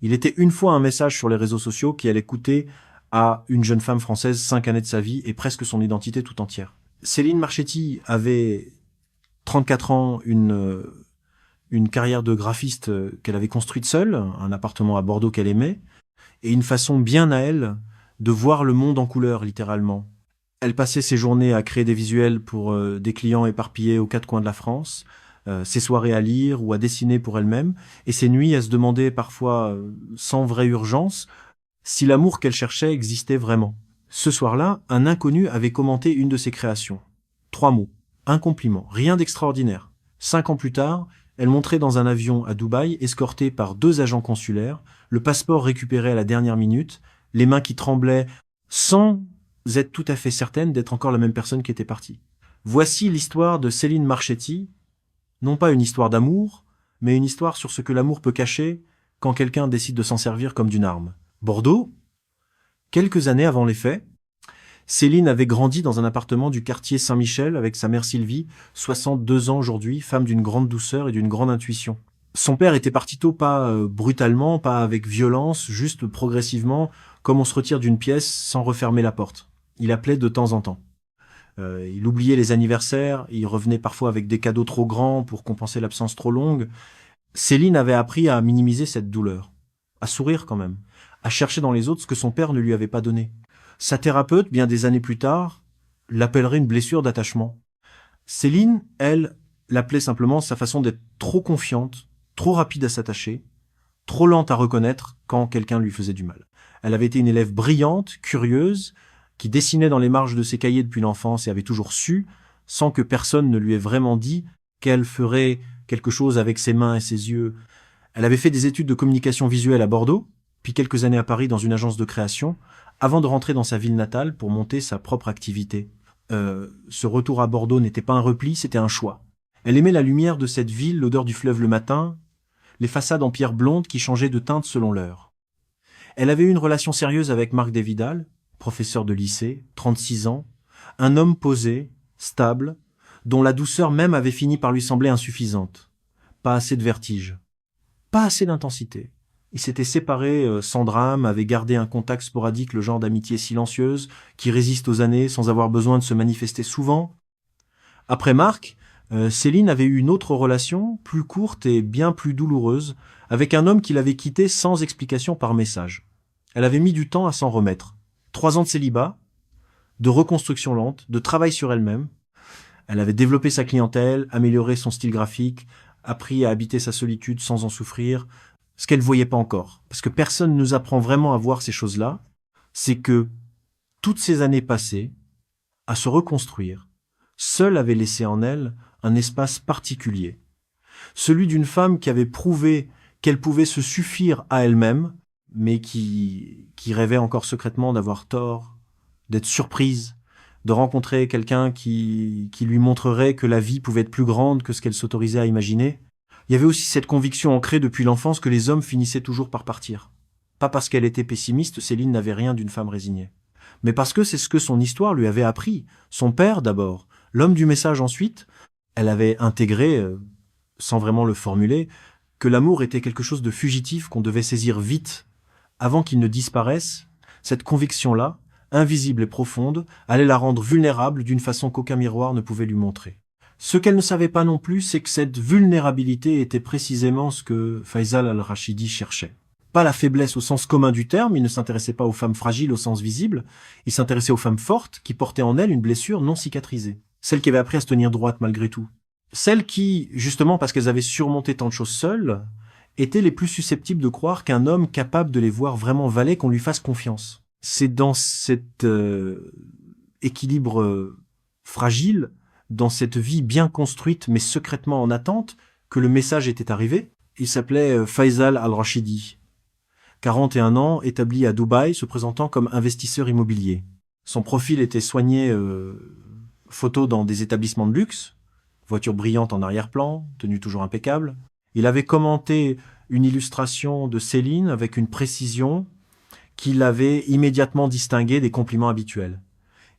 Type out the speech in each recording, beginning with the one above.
Il était une fois un message sur les réseaux sociaux qui allait coûter à une jeune femme française 5 années de sa vie et presque son identité tout entière. Céline Marchetti avait 34 ans, une carrière de graphiste qu'elle avait construite seule, un appartement à Bordeaux qu'elle aimait, et une façon bien à elle de voir le monde en couleur, littéralement. Elle passait ses journées à créer des visuels pour des clients éparpillés aux quatre coins de la France, ses soirées à lire ou à dessiner pour elle-même, et ses nuits à se demander parfois, sans vraie urgence, si l'amour qu'elle cherchait existait vraiment. Ce soir-là, un inconnu avait commenté une de ses créations. 3 mots, un compliment, rien d'extraordinaire. 5 ans plus tard, elle montrait dans un avion à Dubaï, escortée par 2 agents consulaires, le passeport récupéré à la dernière minute, les mains qui tremblaient, sans être tout à fait certaine d'être encore la même personne qui était partie. Voici l'histoire de Céline Marchetti, non pas une histoire d'amour, mais une histoire sur ce que l'amour peut cacher quand quelqu'un décide de s'en servir comme d'une arme. Bordeaux, quelques années avant les faits, Céline avait grandi dans un appartement du quartier Saint-Michel avec sa mère Sylvie, 62 ans aujourd'hui, femme d'une grande douceur et d'une grande intuition. Son père était parti tôt, pas brutalement, pas avec violence, juste progressivement, comme on se retire d'une pièce sans refermer la porte. Il appelait de temps en temps. Il oubliait les anniversaires, il revenait parfois avec des cadeaux trop grands pour compenser l'absence trop longue. Céline avait appris à minimiser cette douleur, à sourire quand même, à chercher dans les autres ce que son père ne lui avait pas donné. Sa thérapeute, bien des années plus tard, l'appellerait une blessure d'attachement. Céline, elle, l'appelait simplement sa façon d'être trop confiante, trop rapide à s'attacher, trop lente à reconnaître quand quelqu'un lui faisait du mal. Elle avait été une élève brillante, curieuse, qui dessinait dans les marges de ses cahiers depuis l'enfance et avait toujours su, sans que personne ne lui ait vraiment dit, qu'elle ferait quelque chose avec ses mains et ses yeux. Elle avait fait des études de communication visuelle à Bordeaux, puis quelques années à Paris dans une agence de création, avant de rentrer dans sa ville natale pour monter sa propre activité. Ce retour à Bordeaux n'était pas un repli, c'était un choix. Elle aimait la lumière de cette ville, l'odeur du fleuve le matin, les façades en pierre blonde qui changeaient de teinte selon l'heure. Elle avait eu une relation sérieuse avec Marc Desvidal, professeur de lycée, 36 ans, un homme posé, stable, dont la douceur même avait fini par lui sembler insuffisante. Pas assez de vertige, pas assez d'intensité. Ils s'étaient séparés sans drame, avaient gardé un contact sporadique, le genre d'amitié silencieuse, qui résiste aux années sans avoir besoin de se manifester souvent. Après Marc, Céline avait eu une autre relation, plus courte et bien plus douloureuse, avec un homme qui l'avait quittée sans explication par message. Elle avait mis du temps à s'en remettre. 3 ans de célibat, de reconstruction lente, de travail sur elle-même. Elle avait développé sa clientèle, amélioré son style graphique, appris à habiter sa solitude sans en souffrir, ce qu'elle voyait pas encore. Parce que personne ne nous apprend vraiment à voir ces choses-là, c'est que toutes ces années passées, à se reconstruire, seule avait laissé en elle un espace particulier. Celui d'une femme qui avait prouvé qu'elle pouvait se suffire à elle-même, mais qui rêvait encore secrètement d'avoir tort, d'être surprise, de rencontrer quelqu'un qui lui montrerait que la vie pouvait être plus grande que ce qu'elle s'autorisait à imaginer. Il y avait aussi cette conviction ancrée depuis l'enfance que les hommes finissaient toujours par partir. Pas parce qu'elle était pessimiste, Céline n'avait rien d'une femme résignée. Mais parce que c'est ce que son histoire lui avait appris. Son père d'abord, l'homme du message ensuite. Elle avait intégré, sans vraiment le formuler, que l'amour était quelque chose de fugitif qu'on devait saisir vite, avant qu'il ne disparaisse. Cette conviction-là, invisible et profonde, allait la rendre vulnérable d'une façon qu'aucun miroir ne pouvait lui montrer. Ce qu'elle ne savait pas non plus, c'est que cette vulnérabilité était précisément ce que Faisal al-Rachidi cherchait. Pas la faiblesse au sens commun du terme, il ne s'intéressait pas aux femmes fragiles au sens visible, il s'intéressait aux femmes fortes qui portaient en elles une blessure non cicatrisée. Celles qui avaient appris à se tenir droite malgré tout. Celles qui, justement parce qu'elles avaient surmonté tant de choses seules, étaient les plus susceptibles de croire qu'un homme capable de les voir vraiment valait qu'on lui fasse confiance. C'est dans cet équilibre fragile, dans cette vie bien construite mais secrètement en attente, que le message était arrivé. Il s'appelait Faisal al-Rachidi. 41 ans, établi à Dubaï, se présentant comme investisseur immobilier. Son profil était soigné, photo dans des établissements de luxe, voiture brillante en arrière-plan, tenue toujours impeccable. Il avait commenté une illustration de Céline avec une précision qui l'avait immédiatement distingué des compliments habituels.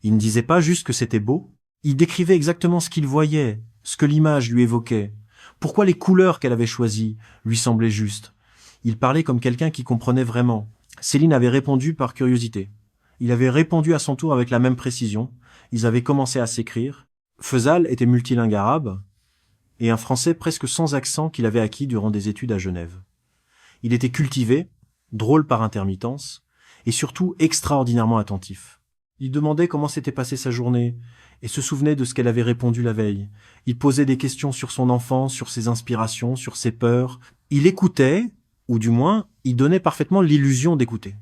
Il ne disait pas juste que c'était beau, il décrivait exactement ce qu'il voyait, ce que l'image lui évoquait, pourquoi les couleurs qu'elle avait choisies lui semblaient justes. Il parlait comme quelqu'un qui comprenait vraiment. Céline avait répondu par curiosité. Il avait répondu à son tour avec la même précision. Ils avaient commencé à s'écrire. Feuzal était multilingue arabe et un français presque sans accent qu'il avait acquis durant des études à Genève. Il était cultivé, drôle par intermittence, et surtout extraordinairement attentif. Il demandait comment s'était passée sa journée, et se souvenait de ce qu'elle avait répondu la veille. Il posait des questions sur son enfance, sur ses inspirations, sur ses peurs. Il écoutait, ou du moins, il donnait parfaitement l'illusion d'écouter.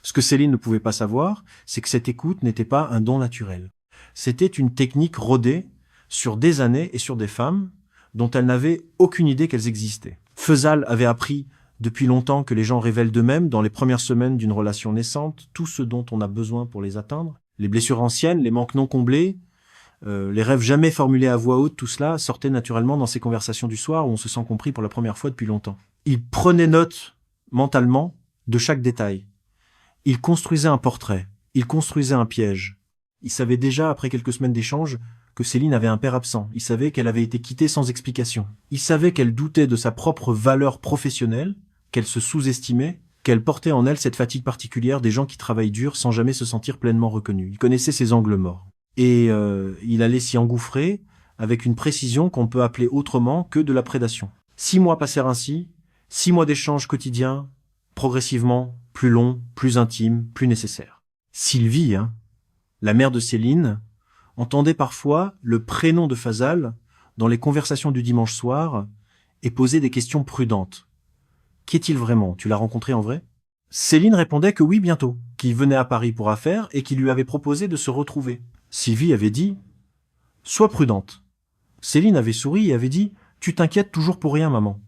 Ce que Céline ne pouvait pas savoir, c'est que cette écoute n'était pas un don naturel. C'était une technique rodée sur des années et sur des femmes dont elle n'avait aucune idée qu'elles existaient. Feuzal avait appris depuis longtemps que les gens révèlent d'eux-mêmes, dans les premières semaines d'une relation naissante, tout ce dont on a besoin pour les atteindre. Les blessures anciennes, les manques non comblés, les rêves jamais formulés à voix haute, tout cela sortait naturellement dans ces conversations du soir où on se sent compris pour la première fois depuis longtemps. Il prenait note, mentalement, de chaque détail. Il construisait un portrait, il construisait un piège. Il savait déjà, après quelques semaines d'échange, que Céline avait un père absent. Il savait qu'elle avait été quittée sans explication. Il savait qu'elle doutait de sa propre valeur professionnelle, qu'elle se sous-estimait, qu'elle portait en elle cette fatigue particulière des gens qui travaillent dur sans jamais se sentir pleinement reconnus. Il connaissait ses angles morts. Et il allait s'y engouffrer avec une précision qu'on peut appeler autrement que de la prédation. 6 mois passèrent ainsi, 6 mois d'échanges quotidiens, progressivement plus longs, plus intimes, plus nécessaires. Sylvie, la mère de Céline, entendait parfois le prénom de Feuzal dans les conversations du dimanche soir et posait des questions prudentes. Qu'est-il vraiment? Tu l'as rencontré en vrai? Céline répondait que oui, bientôt, qu'il venait à Paris pour affaires et qu'il lui avait proposé de se retrouver. Sylvie avait dit « Sois prudente ». Céline avait souri et avait dit « Tu t'inquiètes toujours pour rien, maman ».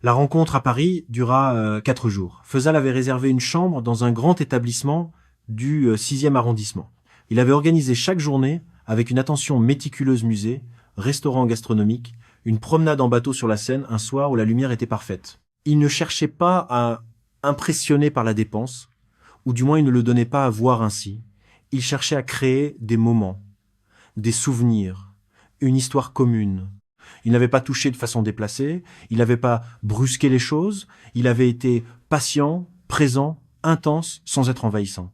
La rencontre à Paris dura 4 jours. Feuzal avait réservé une chambre dans un grand établissement du 6e arrondissement. Il avait organisé chaque journée, avec une attention méticuleuse musée, restaurant gastronomique, une promenade en bateau sur la Seine un soir où la lumière était parfaite. Il ne cherchait pas à impressionner par la dépense, ou du moins il ne le donnait pas à voir ainsi. Il cherchait à créer des moments, des souvenirs, une histoire commune. Il n'avait pas touché de façon déplacée, il n'avait pas brusqué les choses, il avait été patient, présent, intense, sans être envahissant.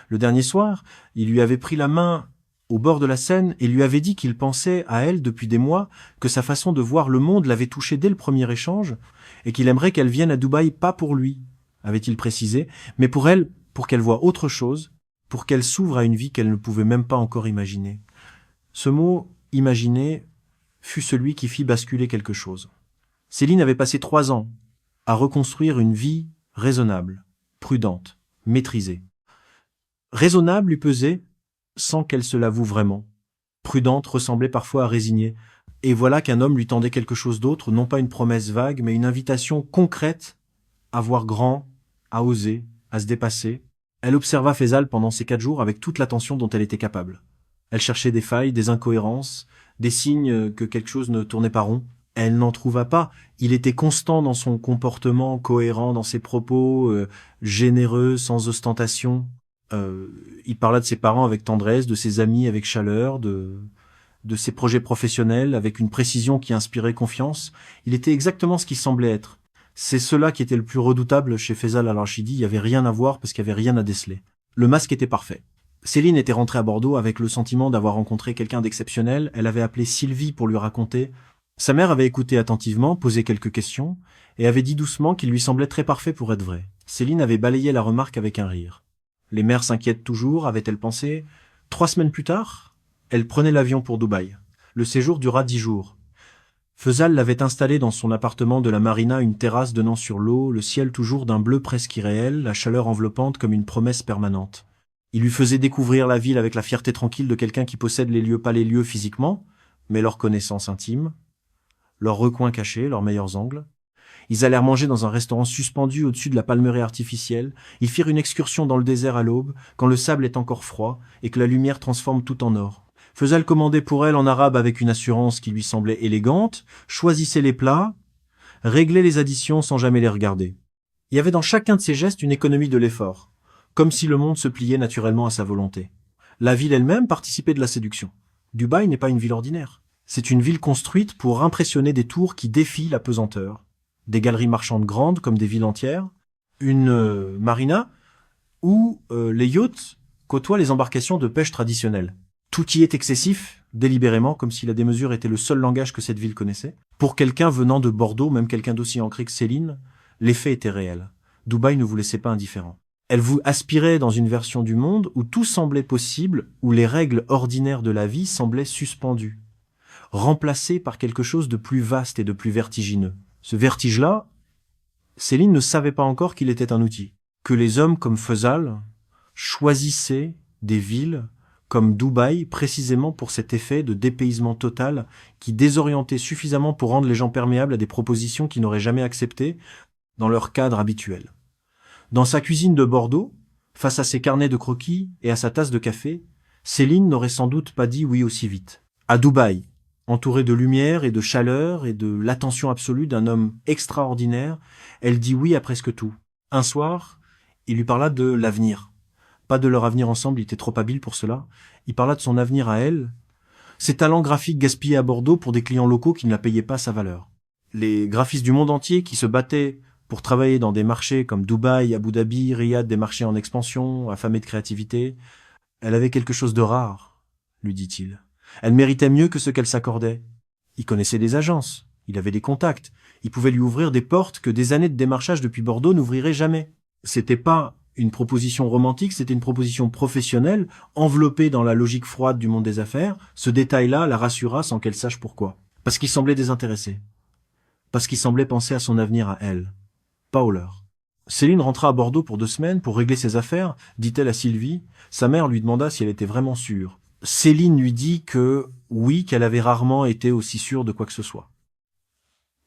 Le dernier soir, il lui avait pris la main au bord de la Seine et lui avait dit qu'il pensait à elle depuis des mois, que sa façon de voir le monde l'avait touché dès le premier échange, et qu'il aimerait qu'elle vienne à Dubaï pas pour lui, avait-il précisé, mais pour elle, pour qu'elle voie autre chose, pour qu'elle s'ouvre à une vie qu'elle ne pouvait même pas encore imaginer. Ce mot « imaginer » fut celui qui fit basculer quelque chose. Céline avait passé 3 ans à reconstruire une vie raisonnable, prudente, maîtrisée. Raisonnable lui pesait sans qu'elle se l'avoue vraiment. Prudente ressemblait parfois à résignée. Et voilà qu'un homme lui tendait quelque chose d'autre, non pas une promesse vague, mais une invitation concrète à voir grand, à oser, à se dépasser. Elle observa Feuzal pendant ces 4 jours avec toute l'attention dont elle était capable. Elle cherchait des failles, des incohérences, des signes que quelque chose ne tournait pas rond. Elle n'en trouva pas. Il était constant dans son comportement, cohérent dans ses propos, généreux, sans ostentation. Il parla de ses parents avec tendresse, de ses amis avec chaleur, de ses projets professionnels avec une précision qui inspirait confiance. Il était exactement ce qu'il semblait être. C'est cela qui était le plus redoutable chez Feuzal Al-Rachidi. Il n'y avait rien à voir parce qu'il n'y avait rien à déceler. Le masque était parfait. Céline était rentrée à Bordeaux avec le sentiment d'avoir rencontré quelqu'un d'exceptionnel. Elle avait appelé Sylvie pour lui raconter. Sa mère avait écouté attentivement, posé quelques questions, et avait dit doucement qu'il lui semblait très parfait pour être vrai. Céline avait balayé la remarque avec un rire. Les mères s'inquiètent toujours, avait-elle pensé. 3 semaines plus tard, elle prenait l'avion pour Dubaï. Le séjour dura 10 jours. Feuzal l'avait installé dans son appartement de la Marina, une terrasse donnant sur l'eau, le ciel toujours d'un bleu presque irréel, la chaleur enveloppante comme une promesse permanente. Il lui faisait découvrir la ville avec la fierté tranquille de quelqu'un qui possède les lieux, pas les lieux physiquement, mais leur connaissance intime, leurs recoins cachés, leurs meilleurs angles. Ils allèrent manger dans un restaurant suspendu au-dessus de la palmeraie artificielle. Ils firent une excursion dans le désert à l'aube, quand le sable est encore froid et que la lumière transforme tout en or. Feuzal commandait pour elle en arabe avec une assurance qui lui semblait élégante, choisissait les plats, réglait les additions sans jamais les regarder. Il y avait dans chacun de ses gestes une économie de l'effort, comme si le monde se pliait naturellement à sa volonté. La ville elle-même participait de la séduction. Dubaï n'est pas une ville ordinaire. C'est une ville construite pour impressionner des tours qui défient la pesanteur, des galeries marchandes grandes comme des villes entières, une marina où les yachts côtoient les embarcations de pêche traditionnelles. Tout y est excessif, délibérément, comme si la démesure était le seul langage que cette ville connaissait. Pour quelqu'un venant de Bordeaux, même quelqu'un d'aussi ancré que Céline, l'effet était réel. Dubaï ne vous laissait pas indifférent. Elle vous aspirait dans une version du monde où tout semblait possible, où les règles ordinaires de la vie semblaient suspendues, remplacées par quelque chose de plus vaste et de plus vertigineux. Ce vertige-là, Céline ne savait pas encore qu'il était un outil, que les hommes comme Faisal choisissaient des villes comme Dubaï précisément pour cet effet de dépaysement total qui désorientait suffisamment pour rendre les gens perméables à des propositions qu'ils n'auraient jamais acceptées dans leur cadre habituel. Dans sa cuisine de Bordeaux, face à ses carnets de croquis et à sa tasse de café, Céline n'aurait sans doute pas dit oui aussi vite. À Dubaï, entourée de lumière et de chaleur et de l'attention absolue d'un homme extraordinaire, elle dit oui à presque tout. Un soir, il lui parla de l'avenir. Pas de leur avenir ensemble, il était trop habile pour cela. Il parla de son avenir à elle, ses talents graphiques gaspillés à Bordeaux pour des clients locaux qui ne la payaient pas sa valeur. Les graphistes du monde entier qui se battaient pour travailler dans des marchés comme Dubaï, Abu Dhabi, Riyad, des marchés en expansion, affamés de créativité. Elle avait quelque chose de rare, lui dit-il. Elle méritait mieux que ce qu'elle s'accordait. Il connaissait des agences, il avait des contacts, il pouvait lui ouvrir des portes que des années de démarchage depuis Bordeaux n'ouvriraient jamais. C'était pas une proposition romantique, c'était une proposition professionnelle, enveloppée dans la logique froide du monde des affaires. Ce détail-là la rassura sans qu'elle sache pourquoi. Parce qu'il semblait désintéressé. Parce qu'il semblait penser à son avenir à elle. Pas au leur. Céline rentra à Bordeaux pour 2 semaines pour régler ses affaires, dit-elle à Sylvie. Sa mère lui demanda si elle était vraiment sûre. Céline lui dit que oui, qu'elle avait rarement été aussi sûre de quoi que ce soit.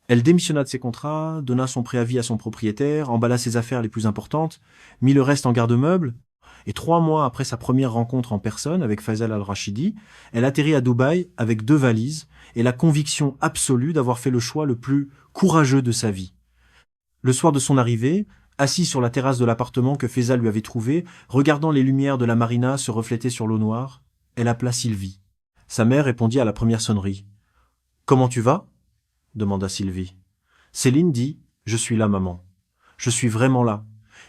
Elle démissionna de ses contrats, donna son préavis à son propriétaire, emballa ses affaires les plus importantes, mit le reste en garde-meuble, et 3 mois après sa première rencontre en personne avec Faisal Al-Rachidi, elle atterrit à Dubaï avec 2 valises et la conviction absolue d'avoir fait le choix le plus courageux de sa vie. Le soir de son arrivée, assis sur la terrasse de l'appartement que Faisal lui avait trouvé, regardant les lumières de la marina se refléter sur l'eau noire, elle appela Sylvie. Sa mère répondit à la première sonnerie. « Comment tu vas ?» demanda Sylvie. Céline dit « Je suis là, maman. Je suis vraiment là. »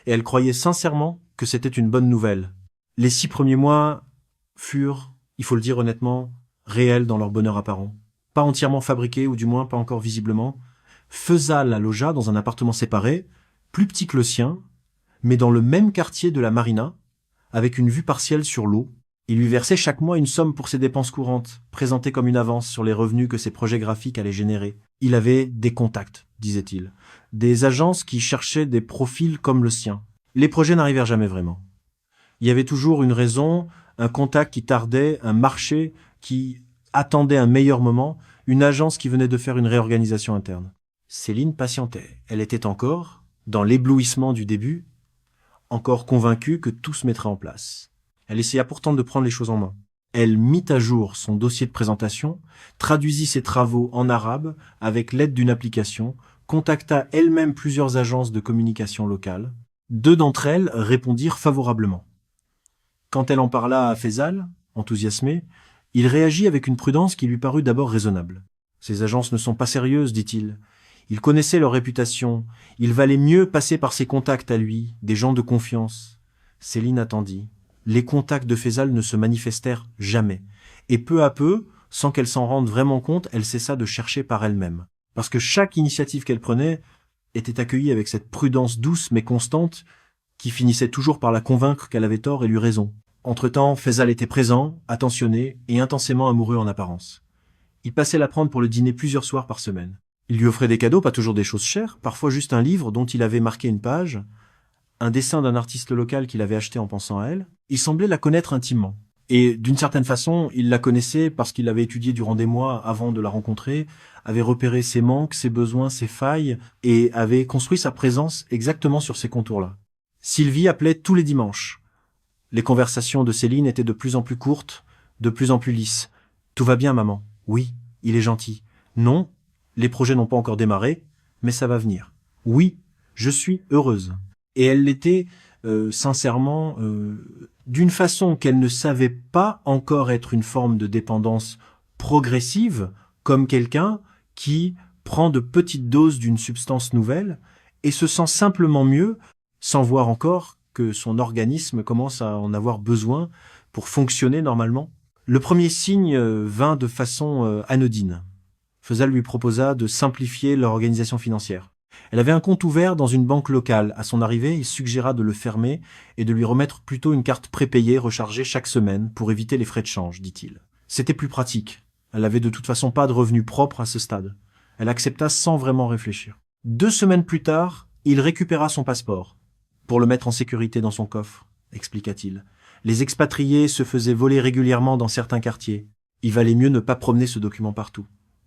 Et elle croyait sincèrement que c'était une bonne nouvelle. Les 6 premiers mois furent, il faut le dire honnêtement, réels dans leur bonheur apparent. Pas entièrement fabriqués, ou du moins pas encore visiblement. Faisal la logea dans un appartement séparé, plus petit que le sien, mais dans le même quartier de la marina, avec une vue partielle sur l'eau. Il lui versait chaque mois une somme pour ses dépenses courantes, présentée comme une avance sur les revenus que ses projets graphiques allaient générer. Il avait des contacts, disait-il, des agences qui cherchaient des profils comme le sien. Les projets n'arrivèrent jamais vraiment. Il y avait toujours une raison, un contact qui tardait, un marché qui attendait un meilleur moment, une agence qui venait de faire une réorganisation interne. Céline patientait. Elle était encore, dans l'éblouissement du début, encore convaincue que tout se mettrait en place. Elle essaya pourtant de prendre les choses en main. Elle mit à jour son dossier de présentation, traduisit ses travaux en arabe avec l'aide d'une application, contacta elle-même plusieurs agences de communication locales. 2 d'entre elles répondirent favorablement. Quand elle en parla à Faisal, enthousiasmé, il réagit avec une prudence qui lui parut d'abord raisonnable. « Ces agences ne sont pas sérieuses, dit-il. Il connaissait leur réputation. Il valait mieux passer par ses contacts à lui, des gens de confiance. » Céline attendit. Les contacts de Faisal ne se manifestèrent jamais. Et peu à peu, sans qu'elle s'en rende vraiment compte, elle cessa de chercher par elle-même. Parce que chaque initiative qu'elle prenait était accueillie avec cette prudence douce mais constante qui finissait toujours par la convaincre qu'elle avait tort et lui raison. Entre-temps, Faisal était présent, attentionné et intensément amoureux en apparence. Il passait la prendre pour le dîner plusieurs soirs par semaine. Il lui offrait des cadeaux, pas toujours des choses chères, parfois juste un livre dont il avait marqué une page, un dessin d'un artiste local qu'il avait acheté en pensant à elle. Il semblait la connaître intimement. Et d'une certaine façon, il la connaissait parce qu'il l'avait étudiée durant des mois avant de la rencontrer, avait repéré ses manques, ses besoins, ses failles, et avait construit sa présence exactement sur ces contours-là. Sylvie appelait tous les dimanches. Les conversations de Céline étaient de plus en plus courtes, de plus en plus lisses. « Tout va bien, maman. Oui, il est gentil. Non, les projets n'ont pas encore démarré, mais ça va venir. Oui, je suis heureuse. » Et elle l'était sincèrement d'une façon qu'elle ne savait pas encore être une forme de dépendance progressive, comme quelqu'un qui prend de petites doses d'une substance nouvelle et se sent simplement mieux, sans voir encore que son organisme commence à en avoir besoin pour fonctionner normalement. Le premier signe vint de façon anodine. Feuzal lui proposa de simplifier leur organisation financière. Elle avait un compte ouvert dans une banque locale. À son arrivée, il suggéra de le fermer et de lui remettre plutôt une carte prépayée rechargée chaque semaine pour éviter les frais de change, dit-il. C'était plus pratique. Elle avait de toute façon pas de revenus propres à ce stade. Elle accepta sans vraiment réfléchir. 2 semaines plus tard, il récupéra son passeport pour le mettre en sécurité dans son coffre, expliqua-t-il. Les expatriés se faisaient voler régulièrement dans certains quartiers. Il valait mieux ne pas promener ce document partout.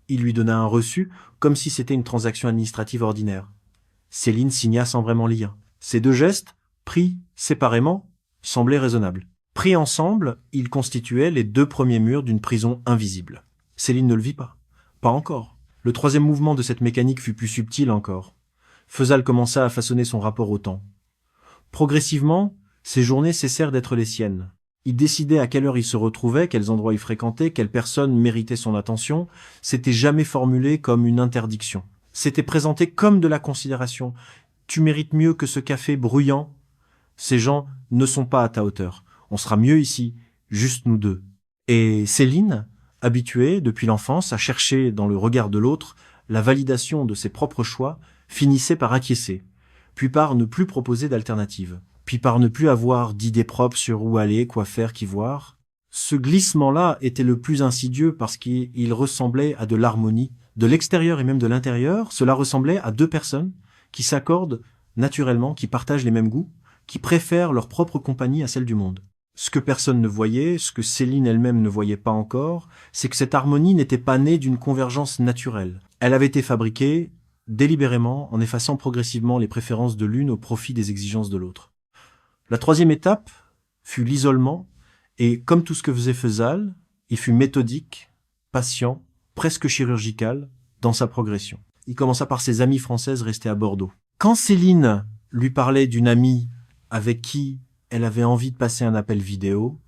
Il lui donna un reçu, comme si c'était une transaction administrative ordinaire. Céline signa sans vraiment lire. Ces 2 gestes, pris séparément, semblaient raisonnables. Pris ensemble, ils constituaient les 2 premiers murs d'une prison invisible. Céline ne le vit pas. Pas encore. Le 3e mouvement de cette mécanique fut plus subtil encore. Feuzal commença à façonner son rapport au temps. Progressivement, ses journées cessèrent d'être les siennes. Il décidait à quelle heure il se retrouvait, quels endroits il fréquentait, quelle personne méritait son attention. C'était jamais formulé comme une interdiction. C'était présenté comme de la considération. Tu mérites mieux que ce café bruyant. Ces gens ne sont pas à ta hauteur. On sera mieux ici, juste nous 2. Et Céline, habituée depuis l'enfance à chercher dans le regard de l'autre la validation de ses propres choix, finissait par acquiescer, puis par ne plus proposer d'alternative, puis par ne plus avoir d'idées propres sur où aller, quoi faire, qui voir. Ce glissement-là était le plus insidieux parce qu'il ressemblait à de l'harmonie. De l'extérieur et même de l'intérieur, cela ressemblait à 2 personnes qui s'accordent naturellement, qui partagent les mêmes goûts, qui préfèrent leur propre compagnie à celle du monde. Ce que personne ne voyait, ce que Céline elle-même ne voyait pas encore, c'est que cette harmonie n'était pas née d'une convergence naturelle. Elle avait été fabriquée délibérément en effaçant progressivement les préférences de l'une au profit des exigences de l'autre. La 3e étape fut l'isolement, et comme tout ce que faisait Feuzal, il fut méthodique, patient, presque chirurgical dans sa progression. Il commença par ses amies françaises restées à Bordeaux. Quand Céline lui parlait d'une amie avec qui elle avait envie de passer un appel vidéo,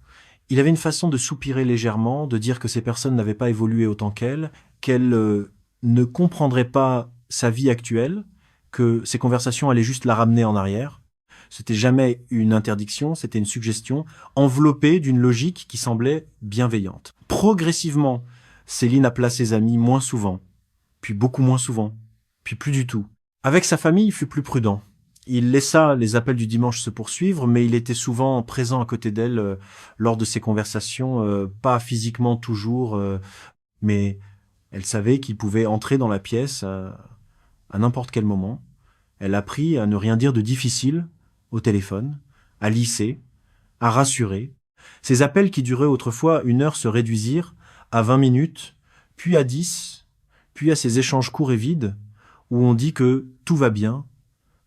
il avait une façon de soupirer légèrement, de dire que ces personnes n'avaient pas évolué autant qu'elle ne comprendraient pas sa vie actuelle, que ces conversations allaient juste la ramener en arrière. C'était jamais une interdiction, c'était une suggestion, enveloppée d'une logique qui semblait bienveillante. Progressivement, Céline appela ses amis moins souvent, puis beaucoup moins souvent, puis plus du tout. Avec sa famille, il fut plus prudent. Il laissa les appels du dimanche se poursuivre, mais il était souvent présent à côté d'elle lors de ces conversations, pas physiquement toujours, mais elle savait qu'il pouvait entrer dans la pièce à n'importe quel moment. Elle apprit à ne rien dire de difficile au téléphone, à lisser, à rassurer. Ces appels qui duraient autrefois 1 heure se réduisirent à 20 minutes, puis à 10, puis à ces échanges courts et vides où on dit que tout va bien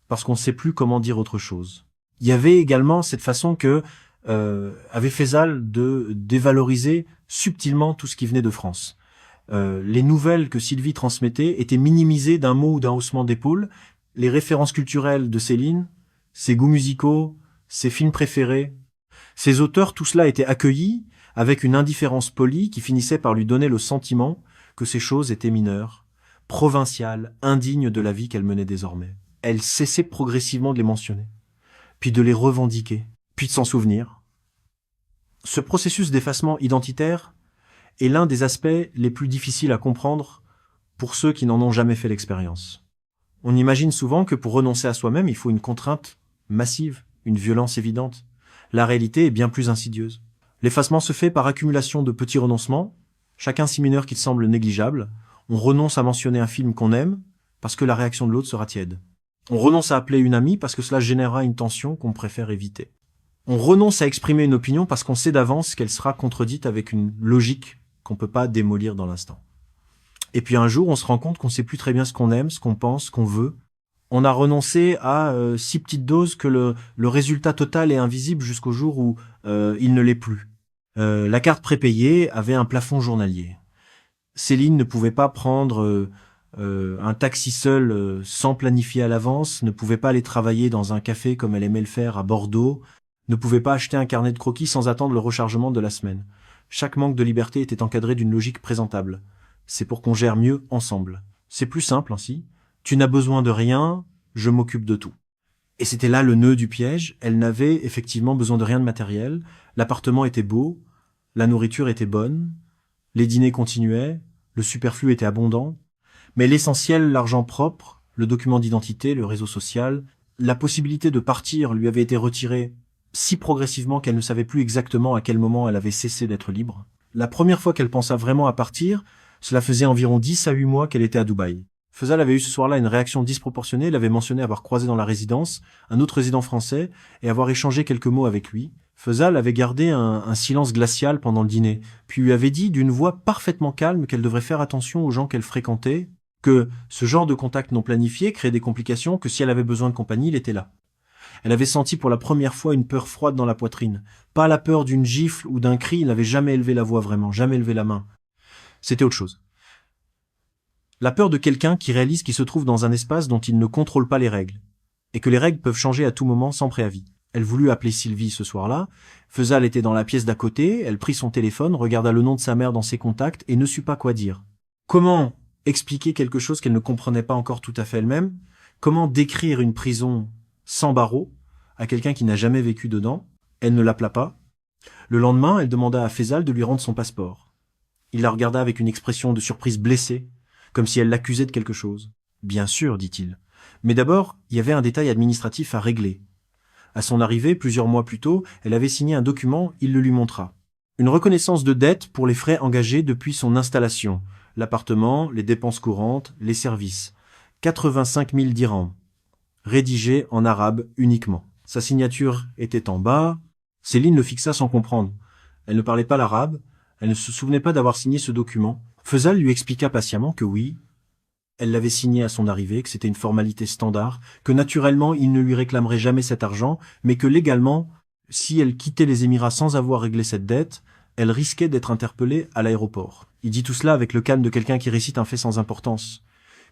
parce qu'on ne sait plus comment dire autre chose. Il y avait également cette façon que avait Feuzal de dévaloriser subtilement tout ce qui venait de France. Les nouvelles que Sylvie transmettait étaient minimisées d'un mot ou d'un haussement d'épaule. Les références culturelles de Céline, ses goûts musicaux, ses films préférés, ses auteurs, tout cela était accueilli avec une indifférence polie qui finissait par lui donner le sentiment que ces choses étaient mineures, provinciales, indignes de la vie qu'elle menait désormais. Elle cessait progressivement de les mentionner, puis de les revendiquer, puis de s'en souvenir. Ce processus d'effacement identitaire est l'un des aspects les plus difficiles à comprendre pour ceux qui n'en ont jamais fait l'expérience. On imagine souvent que pour renoncer à soi-même, il faut une contrainte massive, une violence évidente. La réalité est bien plus insidieuse. L'effacement se fait par accumulation de petits renoncements, chacun si mineur qu'il semble négligeable. On renonce à mentionner un film qu'on aime parce que la réaction de l'autre sera tiède. On renonce à appeler une amie parce que cela générera une tension qu'on préfère éviter. On renonce à exprimer une opinion parce qu'on sait d'avance qu'elle sera contredite avec une logique qu'on ne peut pas démolir dans l'instant. Et puis un jour, on se rend compte qu'on ne sait plus très bien ce qu'on aime, ce qu'on pense, ce qu'on veut. On a renoncé à si petites doses que le résultat total est invisible jusqu'au jour où il ne l'est plus. La carte prépayée avait un plafond journalier. Céline ne pouvait pas prendre un taxi seul sans planifier à l'avance, ne pouvait pas aller travailler dans un café comme elle aimait le faire à Bordeaux, ne pouvait pas acheter un carnet de croquis sans attendre le rechargement de la semaine. Chaque manque de liberté était encadré d'une logique présentable. C'est pour qu'on gère mieux ensemble. C'est plus simple ainsi. Tu n'as besoin de rien, je m'occupe de tout. Et c'était là le nœud du piège. Elle n'avait effectivement besoin de rien de matériel. L'appartement était beau, la nourriture était bonne, les dîners continuaient, le superflu était abondant. Mais l'essentiel, l'argent propre, le document d'identité, le réseau social, la possibilité de partir lui avait été retirée si progressivement qu'elle ne savait plus exactement à quel moment elle avait cessé d'être libre. La première fois qu'elle pensa vraiment à partir, cela faisait environ 10 à 8 mois qu'elle était à Dubaï. Fezzal avait eu ce soir-là une réaction disproportionnée. Il avait mentionné avoir croisé dans la résidence un autre résident français et avoir échangé quelques mots avec lui. Fezzal avait gardé un silence glacial pendant le dîner, puis lui avait dit d'une voix parfaitement calme qu'elle devrait faire attention aux gens qu'elle fréquentait, que ce genre de contact non planifié créait des complications, que si elle avait besoin de compagnie, il était là. Elle avait senti pour la première fois une peur froide dans la poitrine. Pas la peur d'une gifle ou d'un cri, il n'avait jamais élevé la voix vraiment, jamais élevé la main. C'était autre chose. La peur de quelqu'un qui réalise qu'il se trouve dans un espace dont il ne contrôle pas les règles, et que les règles peuvent changer à tout moment sans préavis. Elle voulut appeler Sylvie ce soir-là. Fezzal était dans la pièce d'à côté, elle prit son téléphone, regarda le nom de sa mère dans ses contacts et ne sut pas quoi dire. Comment expliquer quelque chose qu'elle ne comprenait pas encore tout à fait elle-même? Comment décrire une prison sans barreaux à quelqu'un qui n'a jamais vécu dedans? Elle ne l'appela pas. Le lendemain, elle demanda à Fezzal de lui rendre son passeport. Il la regarda avec une expression de surprise blessée, comme si elle l'accusait de quelque chose. « Bien sûr, dit-il. Mais d'abord, il y avait un détail administratif à régler. À son arrivée, plusieurs mois plus tôt, elle avait signé un document, il le lui montra. Une reconnaissance de dette pour les frais engagés depuis son installation, l'appartement, les dépenses courantes, les services. 85 000 dirhams. Rédigé en arabe uniquement. Sa signature était en bas. Céline le fixa sans comprendre. Elle ne parlait pas l'arabe, elle ne se souvenait pas d'avoir signé ce document. Fezzal lui expliqua patiemment que oui, elle l'avait signé à son arrivée, que c'était une formalité standard, que naturellement il ne lui réclamerait jamais cet argent, mais que légalement, si elle quittait les Émirats sans avoir réglé cette dette, elle risquait d'être interpellée à l'aéroport. Il dit tout cela avec le calme de quelqu'un qui récite un fait sans importance.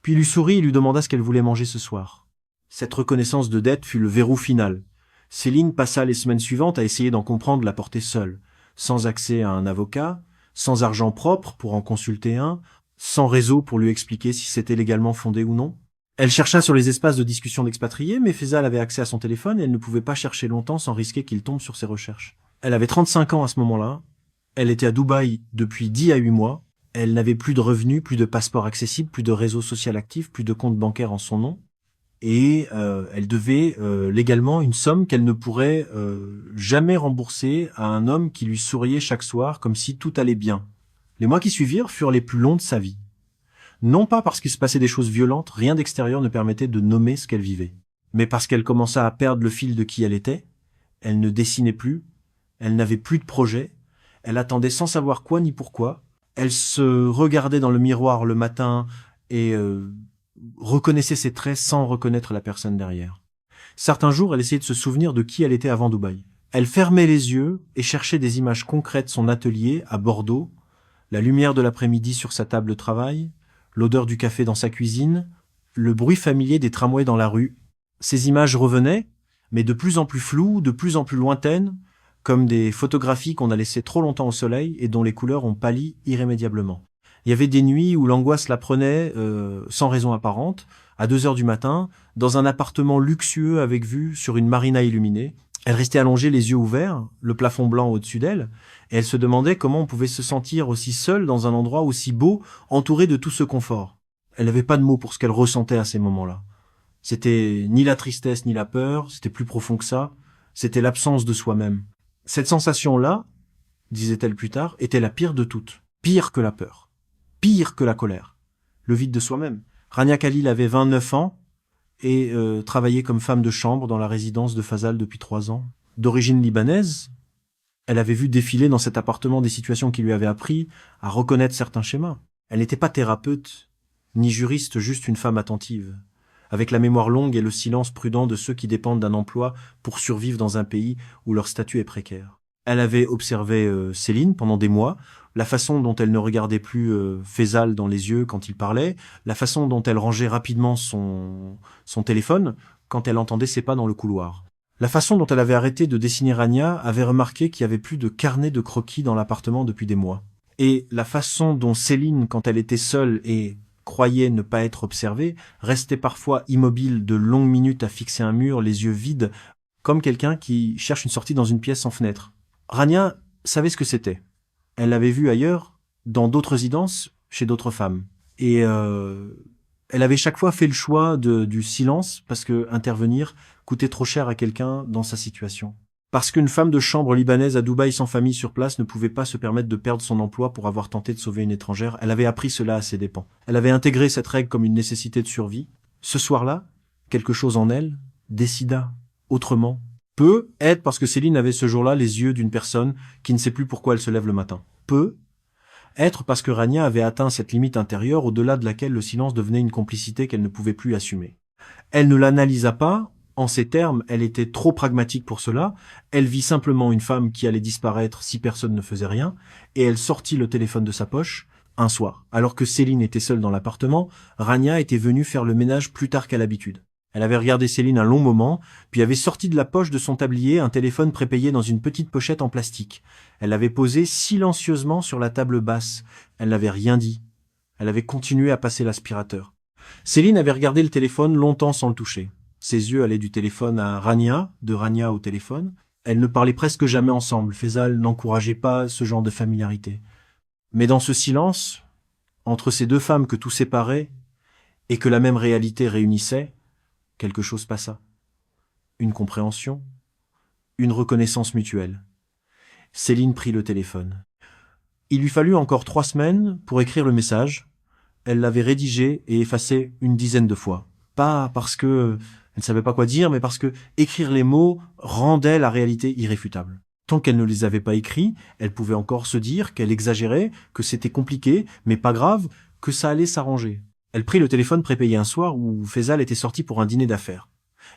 Puis il lui sourit et lui demanda ce qu'elle voulait manger ce soir. Cette reconnaissance de dette fut le verrou final. Céline passa les semaines suivantes à essayer d'en comprendre la portée seule, sans accès à un avocat, sans argent propre pour en consulter un, sans réseau pour lui expliquer si c'était légalement fondé ou non. Elle chercha sur les espaces de discussion d'expatriés, mais Fezzal avait accès à son téléphone et elle ne pouvait pas chercher longtemps sans risquer qu'il tombe sur ses recherches. Elle avait 35 ans à ce moment-là, elle était à Dubaï depuis 10 à 8 mois, elle n'avait plus de revenus, plus de passeport accessible, plus de réseau social actif, plus de compte bancaire en son nom, et elle devait légalement une somme qu'elle ne pourrait jamais rembourser à un homme qui lui souriait chaque soir comme si tout allait bien. Les mois qui suivirent furent les plus longs de sa vie. Non pas parce qu'il se passait des choses violentes, rien d'extérieur ne permettait de nommer ce qu'elle vivait, mais parce qu'elle commença à perdre le fil de qui elle était, elle ne dessinait plus, elle n'avait plus de projet, elle attendait sans savoir quoi ni pourquoi, elle se regardait dans le miroir le matin et reconnaissait ses traits sans reconnaître la personne derrière. Certains jours, elle essayait de se souvenir de qui elle était avant Dubaï. Elle fermait les yeux et cherchait des images concrètes de son atelier à Bordeaux, la lumière de l'après-midi sur sa table de travail, l'odeur du café dans sa cuisine, le bruit familier des tramways dans la rue. Ces images revenaient, mais de plus en plus floues, de plus en plus lointaines, comme des photographies qu'on a laissées trop longtemps au soleil et dont les couleurs ont pâli irrémédiablement. Il y avait des nuits où l'angoisse la prenait sans raison apparente, à 2 heures du matin, dans un appartement luxueux avec vue sur une marina illuminée. Elle restait allongée, les yeux ouverts, le plafond blanc au-dessus d'elle, et elle se demandait comment on pouvait se sentir aussi seule dans un endroit aussi beau, entouré de tout ce confort. Elle n'avait pas de mots pour ce qu'elle ressentait à ces moments-là. C'était ni la tristesse ni la peur, c'était plus profond que ça, c'était l'absence de soi-même. Cette sensation-là, disait-elle plus tard, était la pire de toutes, pire que la peur, pire que la colère, le vide de soi-même. Rania Khalil avait 29 ans, et travaillait comme femme de chambre dans la résidence de Fezzal depuis 3 ans. D'origine libanaise, elle avait vu défiler dans cet appartement des situations qui lui avaient appris à reconnaître certains schémas. Elle n'était pas thérapeute, ni juriste, juste une femme attentive, avec la mémoire longue et le silence prudent de ceux qui dépendent d'un emploi pour survivre dans un pays où leur statut est précaire. Elle avait observé Céline pendant des mois, la façon dont elle ne regardait plus Fezzal dans les yeux quand il parlait, la façon dont elle rangeait rapidement son téléphone quand elle entendait ses pas dans le couloir. La façon dont elle avait arrêté de dessiner Rania avait remarqué qu'il n'y avait plus de carnet de croquis dans l'appartement depuis des mois. Et la façon dont Céline, quand elle était seule et croyait ne pas être observé, restait parfois immobile de longues minutes à fixer un mur, les yeux vides, comme quelqu'un qui cherche une sortie dans une pièce sans fenêtre. Rania savait ce que c'était. Elle l'avait vu ailleurs, dans d'autres résidences, chez d'autres femmes. Et elle avait chaque fois fait le choix du silence parce que intervenir coûtait trop cher à quelqu'un dans sa situation. Parce qu'une femme de chambre libanaise à Dubaï sans famille sur place ne pouvait pas se permettre de perdre son emploi pour avoir tenté de sauver une étrangère, elle avait appris cela à ses dépens. Elle avait intégré cette règle comme une nécessité de survie. Ce soir-là, quelque chose en elle décida autrement. Peut être parce que Céline avait ce jour-là les yeux d'une personne qui ne sait plus pourquoi elle se lève le matin. Peut être parce que Rania avait atteint cette limite intérieure au-delà de laquelle le silence devenait une complicité qu'elle ne pouvait plus assumer. Elle ne l'analysa pas. En ces termes, elle était trop pragmatique pour cela. Elle vit simplement une femme qui allait disparaître si personne ne faisait rien, et elle sortit le téléphone de sa poche un soir. Alors que Céline était seule dans l'appartement, Rania était venue faire le ménage plus tard qu'à l'habitude. Elle avait regardé Céline un long moment, puis avait sorti de la poche de son tablier un téléphone prépayé dans une petite pochette en plastique. Elle l'avait posé silencieusement sur la table basse. Elle n'avait rien dit. Elle avait continué à passer l'aspirateur. Céline avait regardé le téléphone longtemps sans le toucher. Ses yeux allaient du téléphone à Rania, de Rania au téléphone. Elles ne parlaient presque jamais ensemble. Faisal n'encourageait pas ce genre de familiarité. Mais dans ce silence, entre ces deux femmes que tout séparait et que la même réalité réunissait, quelque chose passa. Une compréhension, une reconnaissance mutuelle. Céline prit le téléphone. Il lui fallut encore 3 semaines pour écrire le message. Elle l'avait rédigé et effacé une dizaine de fois. Pas parce que elle ne savait pas quoi dire, mais parce que écrire les mots rendait la réalité irréfutable. Tant qu'elle ne les avait pas écrits, elle pouvait encore se dire qu'elle exagérait, que c'était compliqué, mais pas grave, que ça allait s'arranger. Elle prit le téléphone prépayé un soir où Faisal était sorti pour un dîner d'affaires.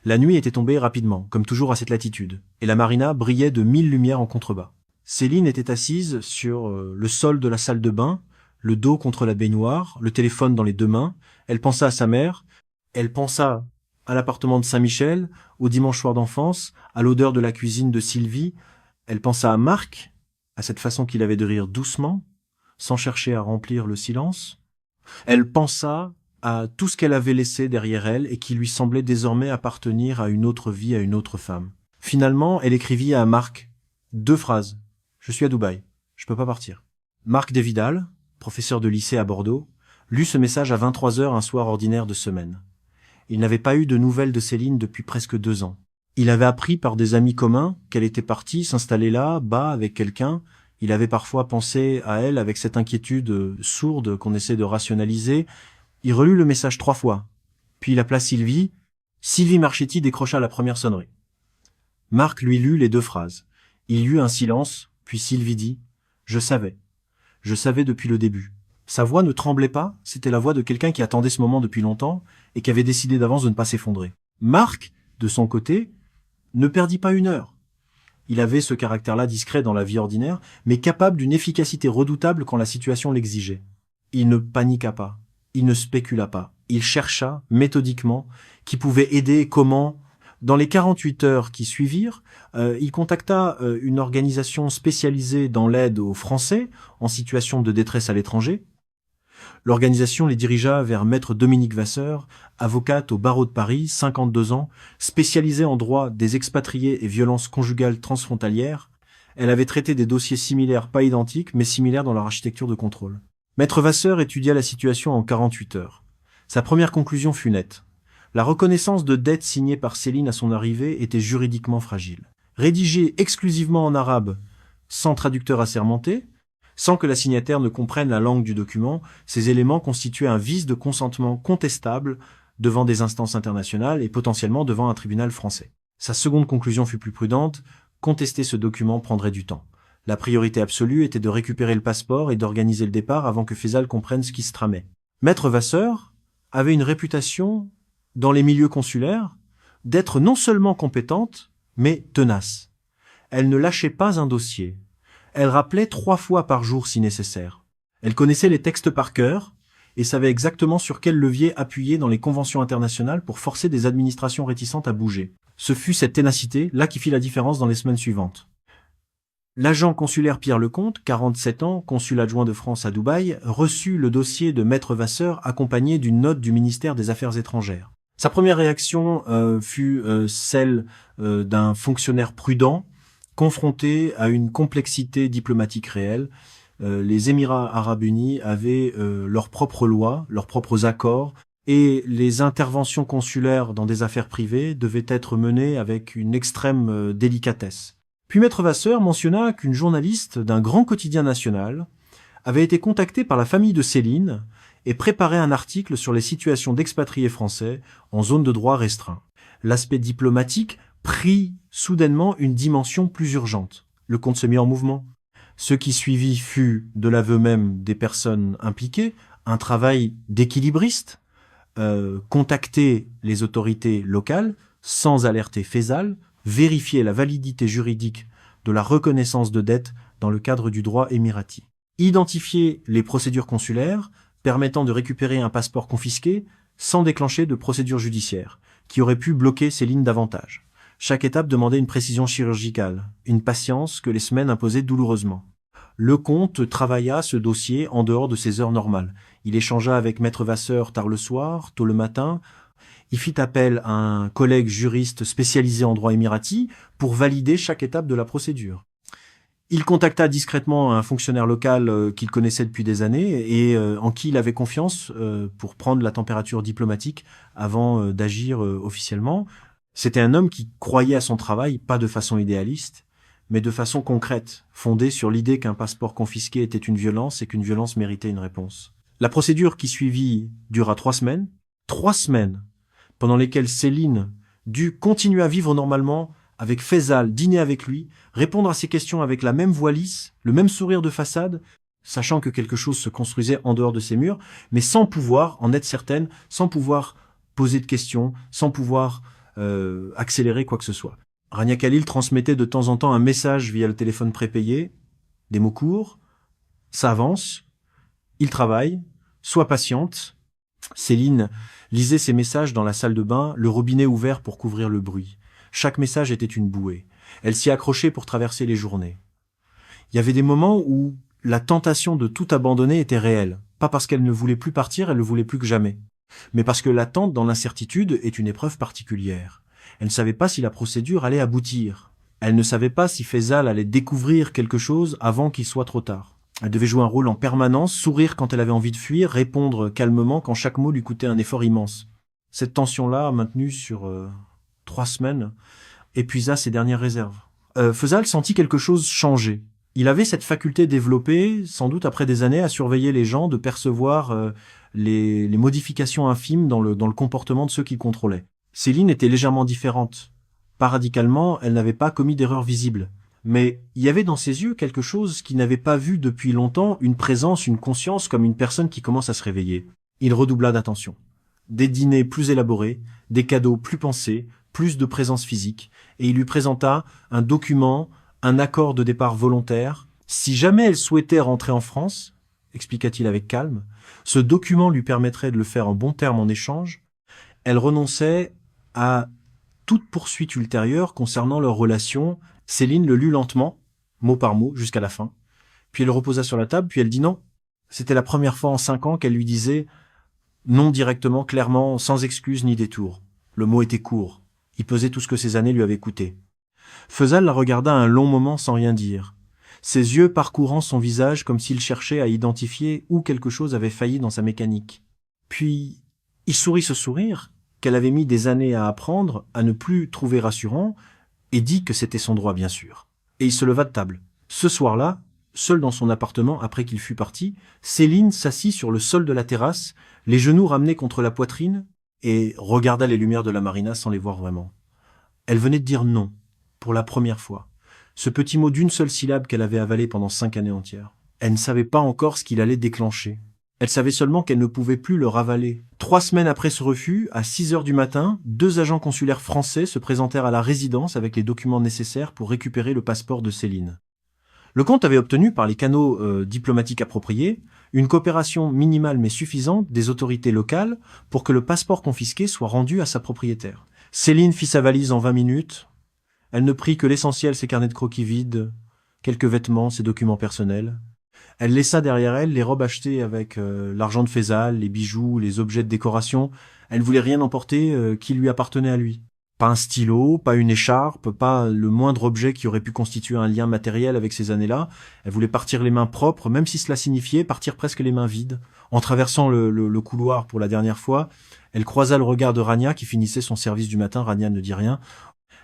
La nuit était tombée rapidement, comme toujours à cette latitude, et la marina brillait de 1000 lumières en contrebas. Céline était assise sur le sol de la salle de bain, le dos contre la baignoire, le téléphone dans les 2 mains. Elle pensa à sa mère, elle pensa à l'appartement de Saint-Michel, au dimanche soir d'enfance, à l'odeur de la cuisine de Sylvie. Elle pensa à Marc, à cette façon qu'il avait de rire doucement, sans chercher à remplir le silence. Elle pensa à tout ce qu'elle avait laissé derrière elle et qui lui semblait désormais appartenir à une autre vie, à une autre femme. Finalement, elle écrivit à Marc 2 phrases. « Je suis à Dubaï, je peux pas partir. » Marc Desvidal, professeur de lycée à Bordeaux, lut ce message à 23h un soir ordinaire de semaine. Il n'avait pas eu de nouvelles de Céline depuis presque 2 ans. Il avait appris par des amis communs qu'elle était partie s'installer là, bas, avec quelqu'un. Il avait parfois pensé à elle avec cette inquiétude sourde qu'on essaie de rationaliser. Il relut le message 3 fois. Puis il appela Sylvie. Sylvie Marchetti décrocha la première sonnerie. Marc lui lut les 2 phrases. Il y eut un silence, puis Sylvie dit « Je savais. Je savais depuis le début. » Sa voix ne tremblait pas, c'était la voix de quelqu'un qui attendait ce moment depuis longtemps et qui avait décidé d'avance de ne pas s'effondrer. Marc, de son côté, ne perdit pas 1 heure. Il avait ce caractère-là discret dans la vie ordinaire, mais capable d'une efficacité redoutable quand la situation l'exigeait. Il ne paniqua pas, il ne spécula pas, il chercha, méthodiquement, qui pouvait aider et comment. Dans les 48 heures qui suivirent, il contacta une organisation spécialisée dans l'aide aux Français en situation de détresse à l'étranger. L'organisation les dirigea vers Maître Dominique Vasseur, avocate au barreau de Paris, 52 ans, spécialisée en droit des expatriés et violences conjugales transfrontalières. Elle avait traité des dossiers similaires, pas identiques, mais similaires dans leur architecture de contrôle. Maître Vasseur étudia la situation en 48 heures. Sa première conclusion fut nette. La reconnaissance de dette signée par Céline à son arrivée était juridiquement fragile. Rédigée exclusivement en arabe, sans traducteur assermenté, sans que la signataire ne comprenne la langue du document, ces éléments constituaient un vice de consentement contestable devant des instances internationales et potentiellement devant un tribunal français. Sa seconde conclusion fut plus prudente, contester ce document prendrait du temps. La priorité absolue était de récupérer le passeport et d'organiser le départ avant que Faisal comprenne ce qui se tramait. Maître Vasseur avait une réputation, dans les milieux consulaires, d'être non seulement compétente, mais tenace. Elle ne lâchait pas un dossier. Elle rappelait 3 fois par jour si nécessaire. Elle connaissait les textes par cœur et savait exactement sur quel levier appuyer dans les conventions internationales pour forcer des administrations réticentes à bouger. Ce fut cette ténacité là qui fit la différence dans les semaines suivantes. L'agent consulaire Pierre Lecomte, 47 ans, consul adjoint de France à Dubaï, reçut le dossier de Maître Vasseur accompagné d'une note du ministère des Affaires étrangères. Sa première réaction fut celle d'un fonctionnaire prudent, confronté à une complexité diplomatique réelle. Les Émirats arabes unis avaient leurs propres lois, leurs propres accords, et les interventions consulaires dans des affaires privées devaient être menées avec une extrême délicatesse. Puis Maître Vasseur mentionna qu'une journaliste d'un grand quotidien national avait été contactée par la famille de Céline et préparait un article sur les situations d'expatriés français en zone de droit restreint. L'aspect diplomatique prit soudainement une dimension plus urgente. Le compte se mit en mouvement. Ce qui suivit fut, de l'aveu même des personnes impliquées, un travail d'équilibriste, contacter les autorités locales sans alerter Faisal, vérifier la validité juridique de la reconnaissance de dette dans le cadre du droit émirati. Identifier les procédures consulaires permettant de récupérer un passeport confisqué sans déclencher de procédure judiciaire, qui aurait pu bloquer Céline davantage. Chaque étape demandait une précision chirurgicale, une patience que les semaines imposaient douloureusement. Lecomte travailla ce dossier en dehors de ses heures normales. Il échangea avec Maître Vasseur tard le soir, tôt le matin. Il fit appel à un collègue juriste spécialisé en droit émirati pour valider chaque étape de la procédure. Il contacta discrètement un fonctionnaire local qu'il connaissait depuis des années et en qui il avait confiance pour prendre la température diplomatique avant d'agir officiellement. C'était un homme qui croyait à son travail, pas de façon idéaliste, mais de façon concrète, fondée sur l'idée qu'un passeport confisqué était une violence et qu'une violence méritait une réponse. La procédure qui suivit dura 3 semaines. 3 semaines pendant lesquelles Céline dut continuer à vivre normalement avec Faisal, dîner avec lui, répondre à ses questions avec la même voix lisse, le même sourire de façade, sachant que quelque chose se construisait en dehors de ces murs, mais sans pouvoir en être certaine, sans pouvoir poser de questions, sans pouvoir accélérer quoi que ce soit. Rania Khalil transmettait de temps en temps un message via le téléphone prépayé, des mots courts, ça avance, il travaille, sois patiente. Céline lisait ses messages dans la salle de bain, le robinet ouvert pour couvrir le bruit. Chaque message était une bouée. Elle s'y accrochait pour traverser les journées. Il y avait des moments où la tentation de tout abandonner était réelle. Pas parce qu'elle ne voulait plus partir, elle ne voulait plus que jamais. Mais parce que l'attente dans l'incertitude est une épreuve particulière. Elle ne savait pas si la procédure allait aboutir. Elle ne savait pas si Faisal allait découvrir quelque chose avant qu'il soit trop tard. Elle devait jouer un rôle en permanence, sourire quand elle avait envie de fuir, répondre calmement quand chaque mot lui coûtait un effort immense. Cette tension-là, maintenue sur 3 semaines, épuisa ses dernières réserves. Faisal sentit quelque chose changer. Il avait cette faculté développée, sans doute après des années, à surveiller les gens, de percevoir les modifications infimes dans le comportement de ceux qu'il contrôlait. Céline était légèrement différente. Pas radicalement, elle n'avait pas commis d'erreur visible. Mais il y avait dans ses yeux quelque chose qu'il n'avait pas vu depuis longtemps, une présence, une conscience, comme une personne qui commence à se réveiller. Il redoubla d'attention. Des dîners plus élaborés, des cadeaux plus pensés, plus de présence physique, et il lui présenta un document, un accord de départ volontaire. Si jamais elle souhaitait rentrer en France, expliqua-t-il avec calme, ce document lui permettrait de le faire en bons termes en échange. Elle renonçait à toute poursuite ultérieure concernant leur relation. Céline le lut lentement, mot par mot, jusqu'à la fin. Puis elle le reposa sur la table, puis elle dit non. C'était la première fois en 5 ans qu'elle lui disait non directement, clairement, sans excuse ni détour. Le mot était court. Il pesait tout ce que ces années lui avaient coûté. Faisal la regarda un long moment sans rien dire, ses yeux parcourant son visage comme s'il cherchait à identifier où quelque chose avait failli dans sa mécanique. Puis, il sourit ce sourire qu'elle avait mis des années à apprendre, à ne plus trouver rassurant, et dit que c'était son droit, bien sûr. Et il se leva de table. Ce soir-là, seul dans son appartement après qu'il fût parti, Céline s'assit sur le sol de la terrasse, les genoux ramenés contre la poitrine, et regarda les lumières de la marina sans les voir vraiment. Elle venait de dire non, pour la première fois. Ce petit mot d'une seule syllabe qu'elle avait avalé pendant 5 années entières. Elle ne savait pas encore ce qu'il allait déclencher. Elle savait seulement qu'elle ne pouvait plus le ravaler. 3 semaines après ce refus, à 6 heures du matin, 2 agents consulaires français se présentèrent à la résidence avec les documents nécessaires pour récupérer le passeport de Céline. Lecomte avait obtenu, par les canaux diplomatiques appropriés, une coopération minimale mais suffisante des autorités locales pour que le passeport confisqué soit rendu à sa propriétaire. Céline fit sa valise en 20 minutes. Elle ne prit que l'essentiel, ses carnets de croquis vides, quelques vêtements, ses documents personnels. Elle laissa derrière elle les robes achetées avec l'argent de Faisal, les bijoux, les objets de décoration. Elle ne voulait rien emporter qui lui appartenait à lui. Pas un stylo, pas une écharpe, pas le moindre objet qui aurait pu constituer un lien matériel avec ces années-là. Elle voulait partir les mains propres, même si cela signifiait partir presque les mains vides. En traversant le couloir pour la dernière fois, elle croisa le regard de Rania qui finissait son service du matin. Rania ne dit rien.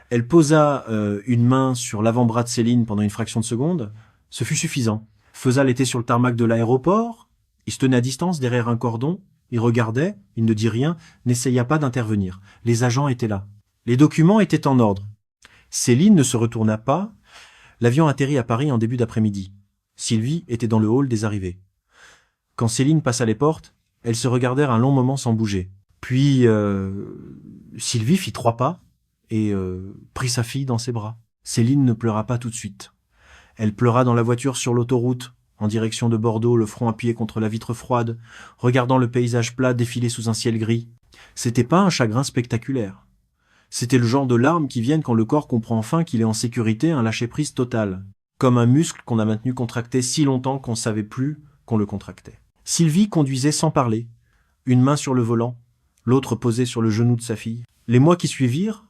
Elle posa une main sur l'avant-bras de Céline pendant une fraction de seconde. Ce fut suffisant. Faisal était sur le tarmac de l'aéroport. Il se tenait à distance derrière un cordon. Il regardait, il ne dit rien, n'essaya pas d'intervenir. Les agents étaient là. Les documents étaient en ordre. Céline ne se retourna pas. L'avion atterrit à Paris en début d'après-midi. Sylvie était dans le hall des arrivées. Quand Céline passa les portes, elles se regardèrent un long moment sans bouger. Puis Sylvie fit 3 pas et prit sa fille dans ses bras. Céline ne pleura pas tout de suite. Elle pleura dans la voiture sur l'autoroute, en direction de Bordeaux, le front appuyé contre la vitre froide, regardant le paysage plat défiler sous un ciel gris. C'était pas un chagrin spectaculaire. C'était le genre de larmes qui viennent quand le corps comprend enfin qu'il est en sécurité, un lâcher-prise total. Comme un muscle qu'on a maintenu contracté si longtemps qu'on ne savait plus qu'on le contractait. Sylvie conduisait sans parler, une main sur le volant, l'autre posée sur le genou de sa fille. Les mois qui suivirent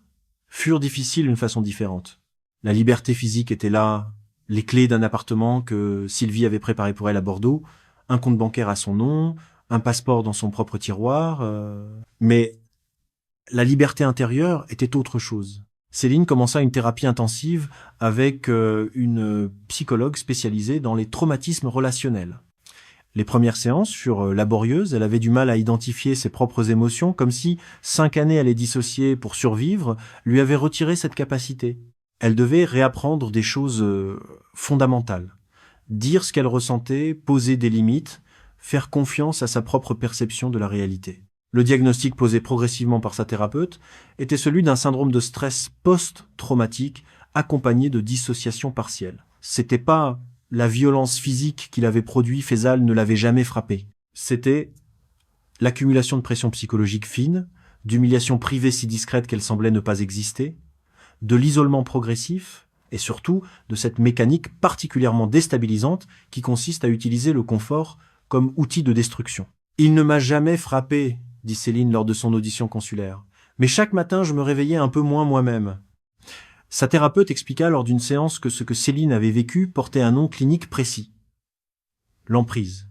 furent difficiles d'une façon différente. La liberté physique était là, les clés d'un appartement que Sylvie avait préparé pour elle à Bordeaux, un compte bancaire à son nom, un passeport dans son propre tiroir, mais la liberté intérieure était autre chose. Céline commença une thérapie intensive avec une psychologue spécialisée dans les traumatismes relationnels. Les premières séances furent laborieuses, elle avait du mal à identifier ses propres émotions, comme si 5 années à les dissocier pour survivre lui avaient retiré cette capacité. Elle devait réapprendre des choses fondamentales. Dire ce qu'elle ressentait, poser des limites, faire confiance à sa propre perception de la réalité. Le diagnostic posé progressivement par sa thérapeute était celui d'un syndrome de stress post-traumatique accompagné de dissociation partielle. C'était pas la violence physique qu'il avait produit, Faisal ne l'avait jamais frappé. C'était l'accumulation de pression psychologique fine, d'humiliation privée si discrète qu'elle semblait ne pas exister, de l'isolement progressif et surtout de cette mécanique particulièrement déstabilisante qui consiste à utiliser le confort comme outil de destruction. « Il ne m'a jamais frappé », dit Céline lors de son audition consulaire. « Mais chaque matin, je me réveillais un peu moins moi-même. » Sa thérapeute expliqua lors d'une séance que ce que Céline avait vécu portait un nom clinique précis. L'emprise.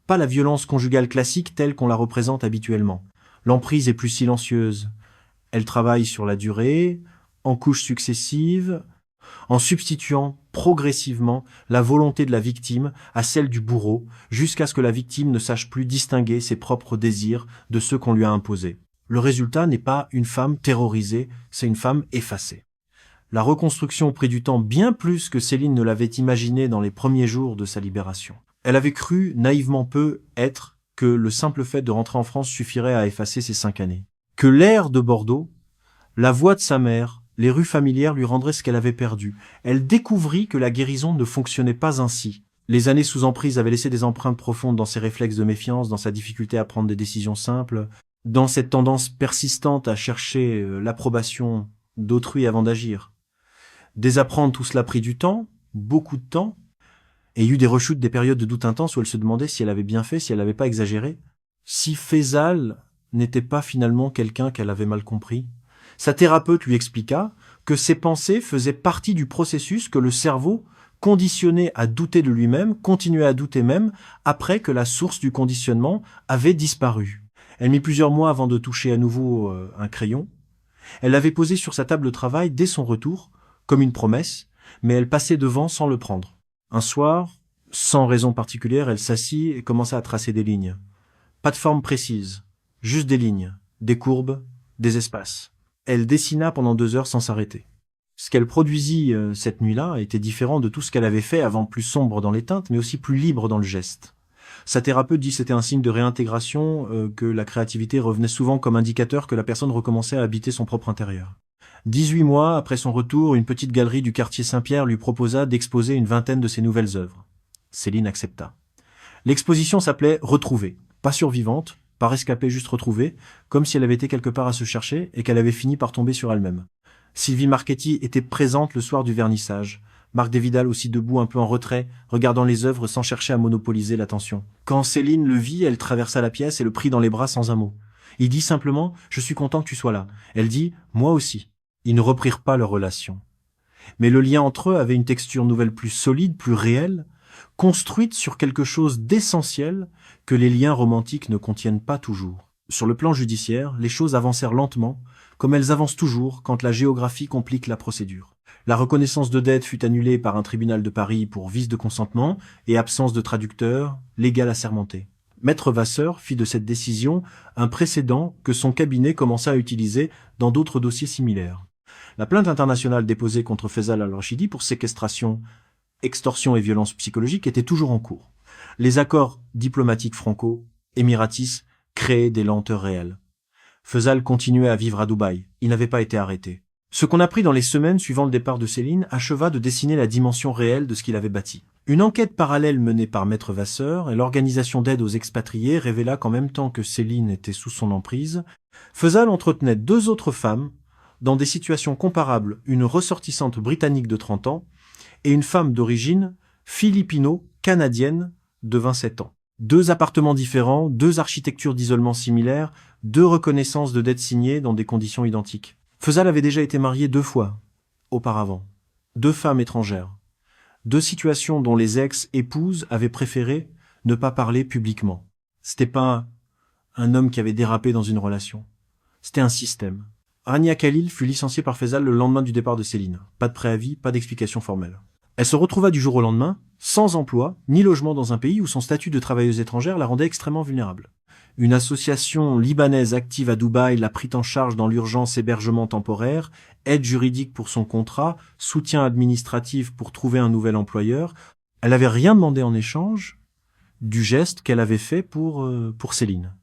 Pas la violence conjugale classique telle qu'on la représente habituellement. L'emprise est plus silencieuse. Elle travaille sur la durée, en couches successives, en substituant progressivement la volonté de la victime à celle du bourreau, jusqu'à ce que la victime ne sache plus distinguer ses propres désirs de ceux qu'on lui a imposés. Le résultat n'est pas une femme terrorisée, c'est une femme effacée. La reconstruction au prix du temps bien plus que Céline ne l'avait imaginé dans les premiers jours de sa libération. Elle avait cru naïvement peu être que le simple fait de rentrer en France suffirait à effacer ces 5 années. Que l'air de Bordeaux, la voix de sa mère, les rues familières lui rendraient ce qu'elle avait perdu. Elle découvrit que la guérison ne fonctionnait pas ainsi. Les années sous emprise avaient laissé des empreintes profondes dans ses réflexes de méfiance, dans sa difficulté à prendre des décisions simples, dans cette tendance persistante à chercher l'approbation d'autrui avant d'agir. Désapprendre tout cela a pris du temps, beaucoup de temps, et il y eut des rechutes, des périodes de doute intense où elle se demandait si elle avait bien fait, si elle n'avait pas exagéré, si Faisal n'était pas finalement quelqu'un qu'elle avait mal compris. Sa thérapeute lui expliqua que ses pensées faisaient partie du processus que le cerveau, conditionné à douter de lui-même, continuait à douter même après que la source du conditionnement avait disparu. Elle mit plusieurs mois avant de toucher à nouveau un crayon. Elle l'avait posé sur sa table de travail dès son retour, comme une promesse, mais elle passait devant sans le prendre. Un soir, sans raison particulière, elle s'assit et commença à tracer des lignes. Pas de forme précise, juste des lignes, des courbes, des espaces. Elle dessina pendant 2 heures sans s'arrêter. Ce qu'elle produisit cette nuit-là était différent de tout ce qu'elle avait fait avant, plus sombre dans les teintes, mais aussi plus libre dans le geste. Sa thérapeute dit que c'était un signe de réintégration, que la créativité revenait souvent comme indicateur que la personne recommençait à habiter son propre intérieur. 18 mois après son retour, une petite galerie du quartier Saint-Pierre lui proposa d'exposer une vingtaine de ses nouvelles œuvres. Céline accepta. L'exposition s'appelait « Retrouvée », pas survivante, pas rescapée, juste retrouvée, comme si elle avait été quelque part à se chercher et qu'elle avait fini par tomber sur elle-même. Sylvie Marchetti était présente le soir du vernissage, Marc Desvidal aussi debout un peu en retrait, regardant les œuvres sans chercher à monopoliser l'attention. Quand Céline le vit, elle traversa la pièce et le prit dans les bras sans un mot. Il dit simplement « Je suis content que tu sois là ». Elle dit « Moi aussi ». Ils ne reprirent pas leur relation. Mais le lien entre eux avait une texture nouvelle plus solide, plus réelle, construite sur quelque chose d'essentiel que les liens romantiques ne contiennent pas toujours. Sur le plan judiciaire, les choses avancèrent lentement, comme elles avancent toujours quand la géographie complique la procédure. La reconnaissance de dette fut annulée par un tribunal de Paris pour vice de consentement et absence de traducteur, légal assermenté. Maître Vasseur fit de cette décision un précédent que son cabinet commença à utiliser dans d'autres dossiers similaires. La plainte internationale déposée contre Faisal al-Rachidi pour séquestration, extorsion et violence psychologique était toujours en cours. Les accords diplomatiques franco-émiratis créaient des lenteurs réelles. Faisal continuait à vivre à Dubaï. Il n'avait pas été arrêté. Ce qu'on apprit dans les semaines suivant le départ de Céline acheva de dessiner la dimension réelle de ce qu'il avait bâti. Une enquête parallèle menée par Maître Vasseur et l'organisation d'aide aux expatriés révéla qu'en même temps que Céline était sous son emprise, Faisal entretenait 2 autres femmes dans des situations comparables, une ressortissante britannique de 30 ans et une femme d'origine philippino-canadienne de 27 ans. 2 appartements différents, 2 architectures d'isolement similaires, 2 reconnaissances de dettes signées dans des conditions identiques. Faisal avait déjà été marié 2 fois auparavant. 2 femmes étrangères. 2 situations dont les ex-épouses avaient préféré ne pas parler publiquement. C'était pas un homme qui avait dérapé dans une relation. C'était un système. Rania Khalil fut licenciée par Faisal le lendemain du départ de Céline. Pas de préavis, pas d'explication formelle. Elle se retrouva du jour au lendemain, sans emploi, ni logement dans un pays où son statut de travailleuse étrangère la rendait extrêmement vulnérable. Une association libanaise active à Dubaï la prit en charge dans l'urgence hébergement temporaire, aide juridique pour son contrat, soutien administratif pour trouver un nouvel employeur. Elle n'avait rien demandé en échange du geste qu'elle avait fait pour Céline.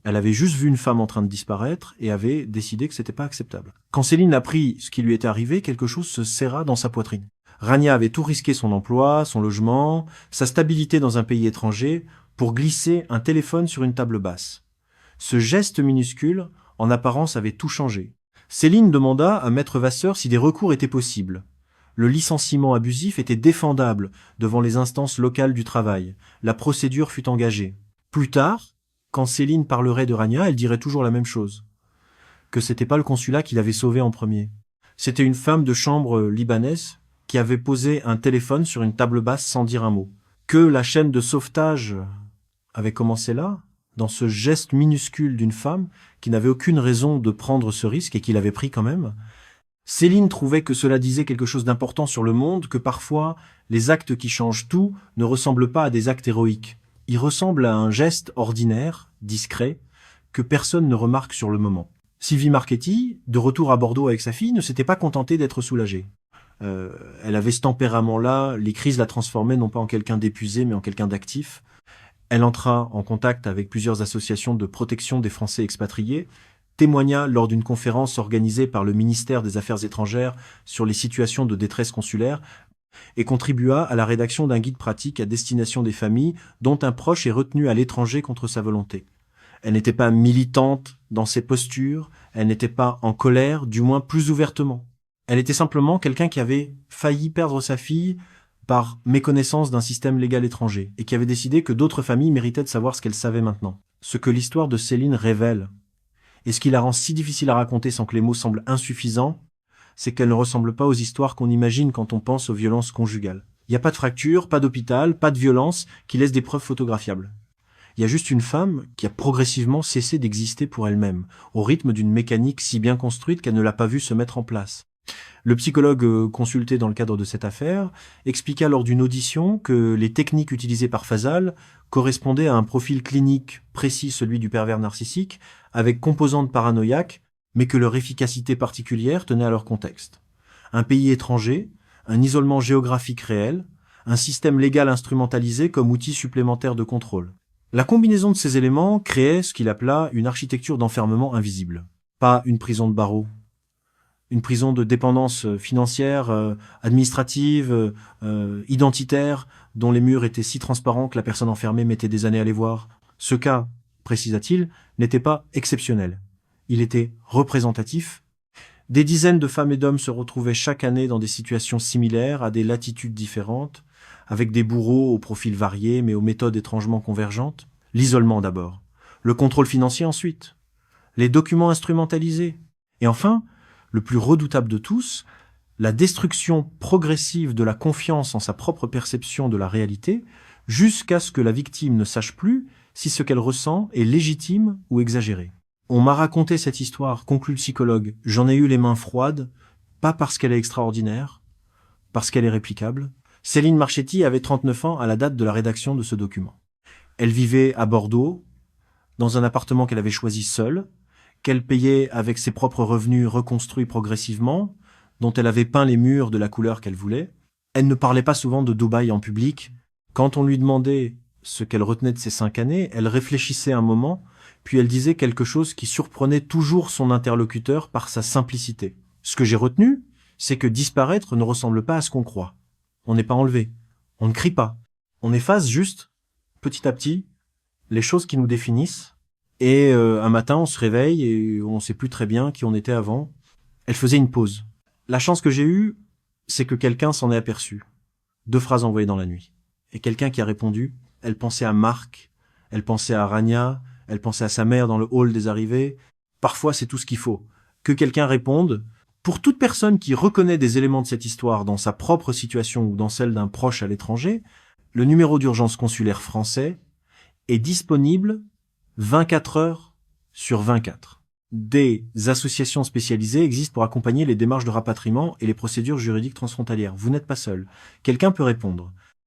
Elle avait juste vu une femme en train de disparaître et avait décidé que c'était pas acceptable. Quand Céline apprit ce qui lui était arrivé, quelque chose se serra dans sa poitrine. Rania avait tout risqué, son emploi, son logement, sa stabilité dans un pays étranger, pour glisser un téléphone sur une table basse. Ce geste minuscule, en apparence, avait tout changé. Céline demanda à Maître Vasseur si des recours étaient possibles. Le licenciement abusif était défendable devant les instances locales du travail. La procédure fut engagée. Plus tard, quand Céline parlerait de Rania, elle dirait toujours la même chose. Que c'était pas le consulat qui l'avait sauvée en premier. C'était une femme de chambre libanaise qui avait posé un téléphone sur une table basse sans dire un mot. Que la chaîne de sauvetage avait commencé là, dans ce geste minuscule d'une femme qui n'avait aucune raison de prendre ce risque et qui l'avait pris quand même. Céline trouvait que cela disait quelque chose d'important sur le monde, que parfois les actes qui changent tout ne ressemblent pas à des actes héroïques. Ils ressemblent à un geste ordinaire, discret, que personne ne remarque sur le moment. Sylvie Marchetti, de retour à Bordeaux avec sa fille, ne s'était pas contentée d'être soulagée. Elle avait ce tempérament-là, les crises la transformaient non pas en quelqu'un d'épuisé, mais en quelqu'un d'actif. Elle entra en contact avec plusieurs associations de protection des Français expatriés, témoigna lors d'une conférence organisée par le ministère des Affaires étrangères sur les situations de détresse consulaire et contribua à la rédaction d'un guide pratique à destination des familles dont un proche est retenu à l'étranger contre sa volonté. Elle n'était pas militante dans ses postures, elle n'était pas en colère, du moins plus ouvertement. Elle était simplement quelqu'un qui avait failli perdre sa fille par méconnaissance d'un système légal étranger, et qui avait décidé que d'autres familles méritaient de savoir ce qu'elle savait maintenant. Ce que l'histoire de Céline révèle, et ce qui la rend si difficile à raconter sans que les mots semblent insuffisants, c'est qu'elle ne ressemble pas aux histoires qu'on imagine quand on pense aux violences conjugales. Il n'y a pas de fracture, pas d'hôpital, pas de violence qui laisse des preuves photographiables. Il y a juste une femme qui a progressivement cessé d'exister pour elle-même, au rythme d'une mécanique si bien construite qu'elle ne l'a pas vue se mettre en place. Le psychologue consulté dans le cadre de cette affaire expliqua lors d'une audition que les techniques utilisées par Faisal correspondaient à un profil clinique précis, celui du pervers narcissique, avec composante paranoïaque, mais que leur efficacité particulière tenait à leur contexte. Un pays étranger, un isolement géographique réel, un système légal instrumentalisé comme outil supplémentaire de contrôle. La combinaison de ces éléments créait ce qu'il appela une architecture d'enfermement invisible. Pas une prison de barreaux, une prison de dépendance financière, administrative, identitaire, dont les murs étaient si transparents que la personne enfermée mettait des années à les voir. Ce cas, précisa-t-il, n'était pas exceptionnel. Il était représentatif Des dizaines de femmes et d'hommes se retrouvaient chaque année dans des situations similaires, à des latitudes différentes, avec des bourreaux aux profils variés mais aux méthodes étrangement convergentes. L'isolement d'abord, le contrôle financier ensuite, les documents instrumentalisés, et enfin, le plus redoutable de tous, la destruction progressive de la confiance en sa propre perception de la réalité, jusqu'à ce que la victime ne sache plus si ce qu'elle ressent est légitime ou exagéré. On m'a raconté cette histoire, conclut le psychologue, j'en ai eu les mains froides, pas parce qu'elle est extraordinaire, parce qu'elle est réplicable. Céline Marchetti avait 39 ans à la date de la rédaction de ce document. Elle vivait à Bordeaux, dans un appartement qu'elle avait choisi seule, qu'elle payait avec ses propres revenus reconstruits progressivement, dont elle avait peint les murs de la couleur qu'elle voulait. Elle ne parlait pas souvent de Dubaï en public. Quand on lui demandait ce qu'elle retenait de ces 5 années, elle réfléchissait un moment, puis elle disait quelque chose qui surprenait toujours son interlocuteur par sa simplicité. Ce que j'ai retenu, c'est que disparaître ne ressemble pas à ce qu'on croit. On n'est pas enlevé, on ne crie pas, on efface juste, petit à petit, les choses qui nous définissent, et un matin on se réveille et on ne sait plus très bien qui on était avant. Elle faisait une pause. La chance que j'ai eue, c'est que quelqu'un s'en est aperçu. 2 phrases envoyées dans la nuit. Et quelqu'un qui a répondu, elle pensait à Marc, elle pensait à Rania, elle pensait à sa mère dans le hall des arrivées. Parfois, c'est tout ce qu'il faut. Que quelqu'un réponde. Pour toute personne qui reconnaît des éléments de cette histoire dans sa propre situation ou dans celle d'un proche à l'étranger, le numéro d'urgence consulaire français est disponible 24 heures sur 24. Des associations spécialisées existent pour accompagner les démarches de rapatriement et les procédures juridiques transfrontalières. Vous n'êtes pas seul. Quelqu'un peut répondre.